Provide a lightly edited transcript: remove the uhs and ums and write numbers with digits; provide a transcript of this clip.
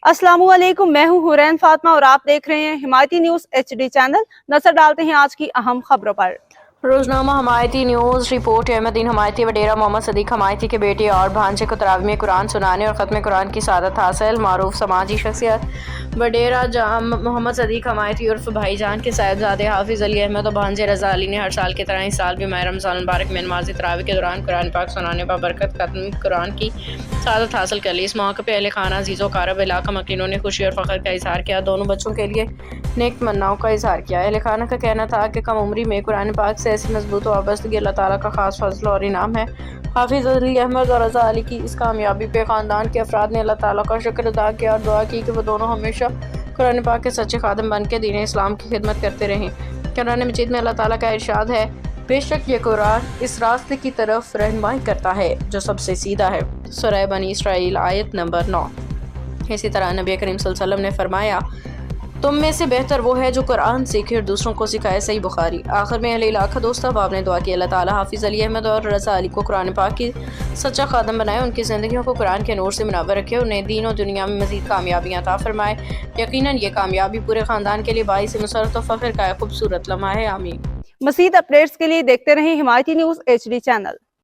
अस्सलाम वालेकुम, मैं हूं हुरैन फातिमा और आप देख रहे हैं हिमायती न्यूज़ HD चैनल। नजर डालते हैं आज की अहम खबरों पर। रोजनामा हमायती न्यूज़ रिपोर्ट। अहमदीन हमायती वडेरा मोहम्मद सदीक हमायती के बेटे और भांजे को तरावी में कुरान सुनाने और ख़त्म कुरान की सादत हासिल। मारूफ समाजी शख्सियत वडेरा मोहम्मद सदीक हमायती उर्फ भाईजान के साहिबजादे हाफिज़ अली अहमद और भांजे रज़ा अली ने हर साल की तरह इस साल भी माह रमज़ान मुबारक में नमाज़ तरावी के दौरान कुरान पाक सुनाने पर बरकत ख़त्म कुरान की सादत हासिल कर ली। इस मौके पर अहले खाना अजीज़ो कारब इलाका मकीनों ने खुशी और फ़ख्र का इजहार किया। दोनों बच्चों के लिए नेक तमन्नाओं का इजहार किया। अहले खाना का कहना था कि कम उम्री में कुरान पाक से ऐसी मजबूत वाबस्तगी अल्लाह ताला का खास फजल और इनाम है। हाफिज़ अली अहमद और रज़ा अली की इस कामयाबी पे ख़ानदान के अफराद ने अल्लाह ताला का शुक्र अदा किया और दुआ की कि वो दोनों हमेशा कुरान पाक के सच्चे खादिम बन के दीन इस्लाम की खिदमत करते रहें। कुरान मजीद में अल्लाह ताला का इरशाद है, बेशक ये कुरान इस रास्ते की तरफ रहनुमाई करता है जो सबसे सीधा है। सूरह बनी इसराइल आयत नंबर 9। इसी तरह नबी करीम सल्लल्लाहु अलैहि वसल्लम ने फरमाया, तुम में से बेहतर वो है जो कुरान सीखे और दूसरों को सिखाए। सही बुखारी। आखिर में अहले इलाका दोस्त अहबाब ने दुआ की अल्लाह ताला हाफिज़ अली अहमद और रज़ा अली को कुरान पाक की सच्चा खादम बनाए, उनकी ज़िंदगियों को कुरान के नूर से मुनव्वर रखे, उन्हें दीन और दुनिया में मज़ीद कामयाबियाँ अता फरमाए। यकीनन ये कामयाबी पूरे ख़ानदान के लिए बाइस मसरत और फ़ख्र का खूबसूरत लम्हा है। आमीन। मज़ीद अपडेट्स के लिए देखते रहें हिमायती न्यूज़ HD चैनल।